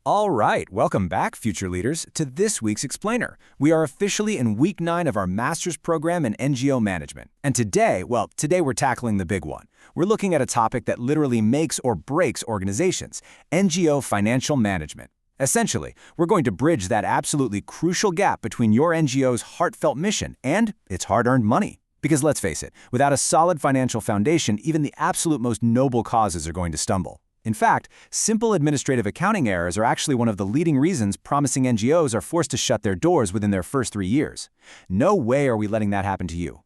All right, welcome back, future leaders, to this week's Explainer. We are officially in week 9 of our master's program in NGO management. And today we're tackling the big one. We're looking at a topic that literally makes or breaks organizations, NGO financial management. Essentially, we're going to bridge that absolutely crucial gap between your NGO's heartfelt mission and its hard-earned money. Because let's face it, without a solid financial foundation, even the absolute most noble causes are going to stumble. In fact, simple administrative accounting errors are actually one of the leading reasons promising NGOs are forced to shut their doors within their first 3 years. No way are we letting that happen to you.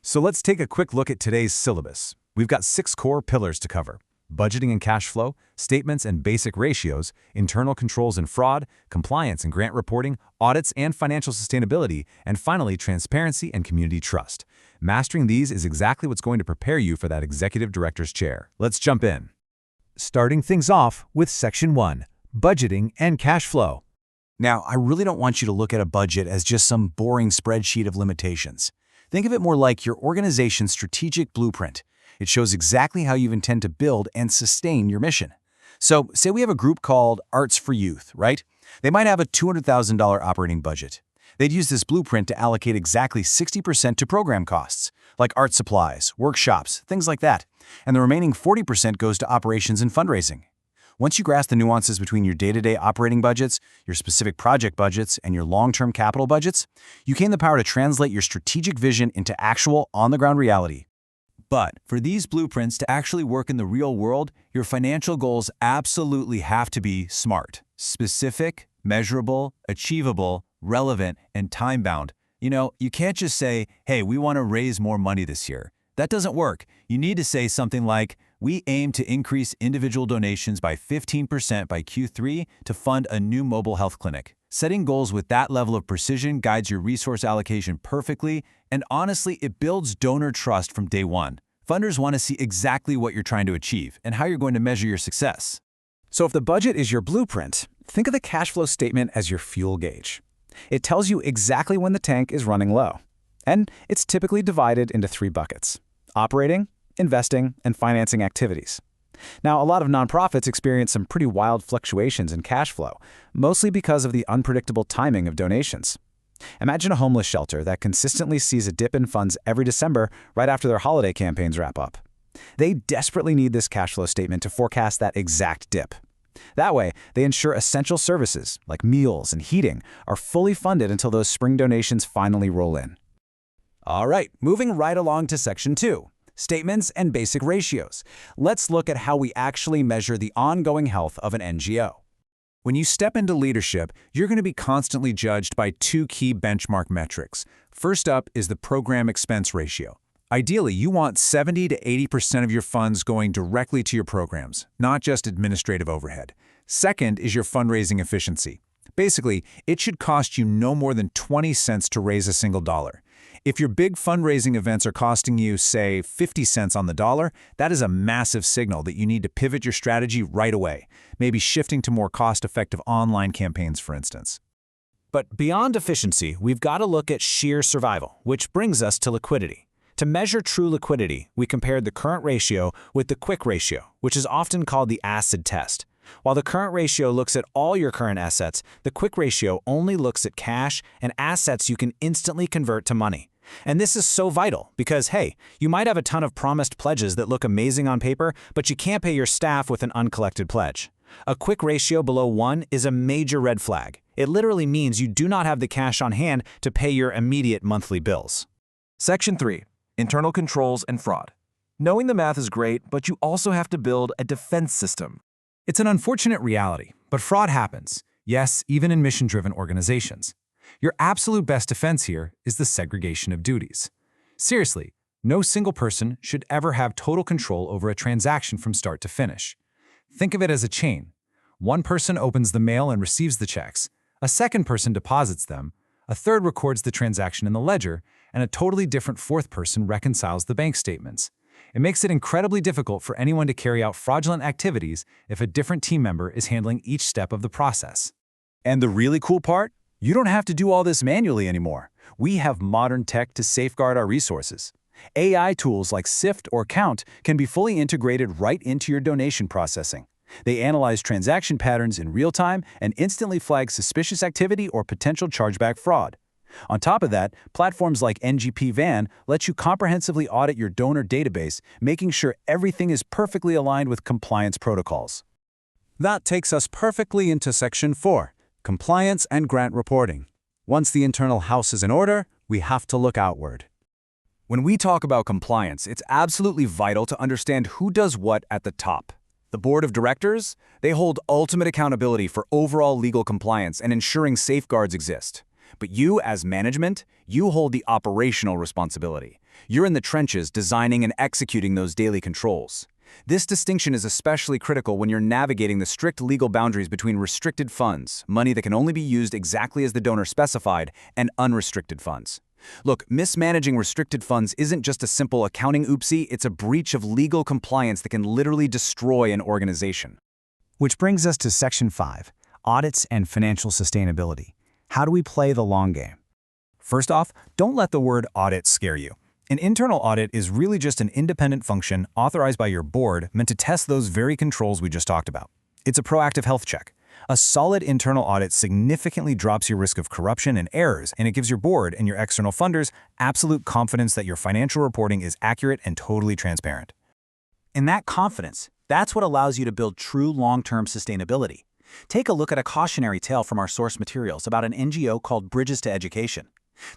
So let's take a quick look at today's syllabus. We've got 6 core pillars to cover: budgeting and cash flow, statements and basic ratios, internal controls and fraud, compliance and grant reporting, audits and financial sustainability, and finally, transparency and community trust. Mastering these is exactly what's going to prepare you for that executive director's chair. Let's jump in. Starting things off with Section 1, budgeting and cash flow. Now, I really don't want you to look at a budget as just some boring spreadsheet of limitations. Think of it more like your organization's strategic blueprint. It shows exactly how you intend to build and sustain your mission. So, say we have a group called Arts for Youth, right? They might have a $200,000 operating budget. They'd use this blueprint to allocate exactly 60% to program costs, like art supplies, workshops, things like that. And the remaining 40% goes to operations and fundraising. Once you grasp the nuances between your day-to-day operating budgets, your specific project budgets, and your long-term capital budgets, you gain the power to translate your strategic vision into actual, on-the-ground reality. But for these blueprints to actually work in the real world, your financial goals absolutely have to be SMART: specific, measurable, achievable, relevant, and time-bound. You can't just say, hey, we want to raise more money this year. That doesn't work. You need to say something like, we aim to increase individual donations by 15% by Q3 to fund a new mobile health clinic. Setting goals with that level of precision guides your resource allocation perfectly, and honestly, it builds donor trust from day one. Funders want to see exactly what you're trying to achieve and how you're going to measure your success. So if the budget is your blueprint, think of the cash flow statement as your fuel gauge. It tells you exactly when the tank is running low. And it's typically divided into 3 buckets: operating, investing, and financing activities. Now, a lot of nonprofits experience some pretty wild fluctuations in cash flow, mostly because of the unpredictable timing of donations. Imagine a homeless shelter that consistently sees a dip in funds every December right after their holiday campaigns wrap up. They desperately need this cash flow statement to forecast that exact dip. That way, they ensure essential services, like meals and heating, are fully funded until those spring donations finally roll in. All right, moving right along to Section 2, statements and basic ratios. Let's look at how we actually measure the ongoing health of an NGO. When you step into leadership, you're going to be constantly judged by 2 key benchmark metrics. First up is the program expense ratio. Ideally, you want 70 to 80% of your funds going directly to your programs, not just administrative overhead. Second is your fundraising efficiency. Basically, it should cost you no more than 20 cents to raise a single dollar. If your big fundraising events are costing you, say, 50 cents on the dollar, that is a massive signal that you need to pivot your strategy right away, maybe shifting to more cost-effective online campaigns, for instance. But beyond efficiency, we've got to look at sheer survival, which brings us to liquidity. To measure true liquidity, we compared the current ratio with the quick ratio, which is often called the acid test. While the current ratio looks at all your current assets, the quick ratio only looks at cash and assets you can instantly convert to money. And this is so vital because, hey, you might have a ton of promised pledges that look amazing on paper, but you can't pay your staff with an uncollected pledge. A quick ratio below 1 is a major red flag. It literally means you do not have the cash on hand to pay your immediate monthly bills. Section 3. Internal controls and fraud. Knowing the math is great, but you also have to build a defense system. It's an unfortunate reality, but fraud happens. Yes, even in mission-driven organizations. Your absolute best defense here is the segregation of duties. Seriously, no single person should ever have total control over a transaction from start to finish. Think of it as a chain. One person opens the mail and receives the checks. A second person deposits them. A third records the transaction in the ledger, and a totally different fourth person reconciles the bank statements. It makes it incredibly difficult for anyone to carry out fraudulent activities if a different team member is handling each step of the process. And the really cool part? You don't have to do all this manually anymore. We have modern tech to safeguard our resources. AI tools like Sift or Count can be fully integrated right into your donation processing. They analyze transaction patterns in real time and instantly flag suspicious activity or potential chargeback fraud. On top of that, platforms like NGP Van let you comprehensively audit your donor database, making sure everything is perfectly aligned with compliance protocols. That takes us perfectly into Section 4, Compliance and Grant Reporting. Once the internal house is in order, we have to look outward. When we talk about compliance, it's absolutely vital to understand who does what at the top. The board of directors, they hold ultimate accountability for overall legal compliance and ensuring safeguards exist. But you, as management, you hold the operational responsibility. You're in the trenches designing and executing those daily controls. This distinction is especially critical when you're navigating the strict legal boundaries between restricted funds, money that can only be used exactly as the donor specified, and unrestricted funds. Look, mismanaging restricted funds isn't just a simple accounting oopsie, it's a breach of legal compliance that can literally destroy an organization. Which brings us to Section 5, Audits and Financial Sustainability. How do we play the long game? First off, don't let the word audit scare you. An internal audit is really just an independent function authorized by your board meant to test those very controls we just talked about. It's a proactive health check. A solid internal audit significantly drops your risk of corruption and errors, and it gives your board and your external funders absolute confidence that your financial reporting is accurate and totally transparent. And that confidence, that's what allows you to build true long-term sustainability. Take a look at a cautionary tale from our source materials about an NGO called Bridges to Education.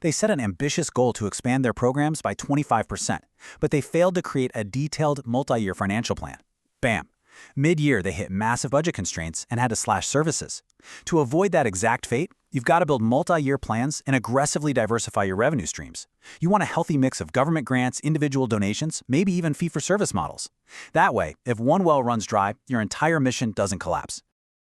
They set an ambitious goal to expand their programs by 25%, but they failed to create a detailed multi-year financial plan. Bam! Mid-year, they hit massive budget constraints and had to slash services. To avoid that exact fate, you've got to build multi-year plans and aggressively diversify your revenue streams. You want a healthy mix of government grants, individual donations, maybe even fee-for-service models. That way, if one well runs dry, your entire mission doesn't collapse.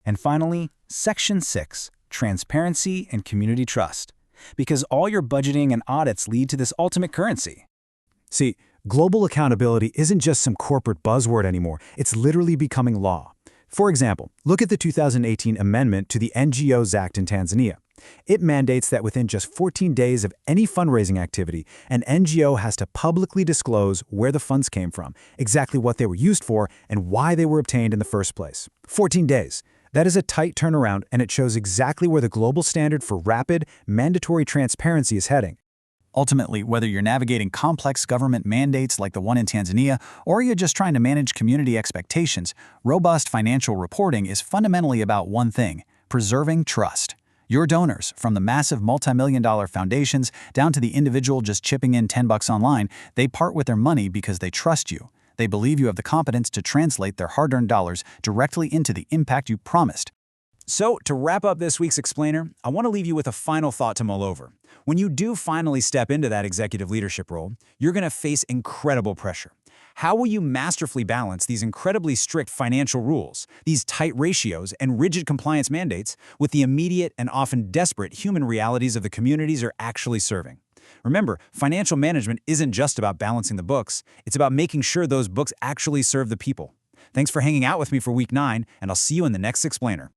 And finally, Section 6, Transparency and Community Trust. Because all your budgeting and audits lead to this ultimate currency. See, global accountability isn't just some corporate buzzword anymore, it's literally becoming law. For example, look at the 2018 amendment to the NGOs Act in Tanzania. It mandates that within just 14 days of any fundraising activity, an NGO has to publicly disclose where the funds came from, exactly what they were used for, and why they were obtained in the first place. 14 days. That is a tight turnaround, and it shows exactly where the global standard for rapid, mandatory transparency is heading. Ultimately, whether you're navigating complex government mandates like the one in Tanzania, or you're just trying to manage community expectations, robust financial reporting is fundamentally about one thing: preserving trust. Your donors, from the massive multi-million-dollar foundations down to the individual just chipping in $10 online, they part with their money because they trust you. They believe you have the competence to translate their hard-earned dollars directly into the impact you promised. So, to wrap up this week's Explainer, I want to leave you with a final thought to mull over. When you do finally step into that executive leadership role, you're going to face incredible pressure. How will you masterfully balance these incredibly strict financial rules, these tight ratios, and rigid compliance mandates with the immediate and often desperate human realities of the communities you're actually serving? Remember, financial management isn't just about balancing the books, it's about making sure those books actually serve the people. Thanks for hanging out with me for Week 9, and I'll see you in the next Explainer.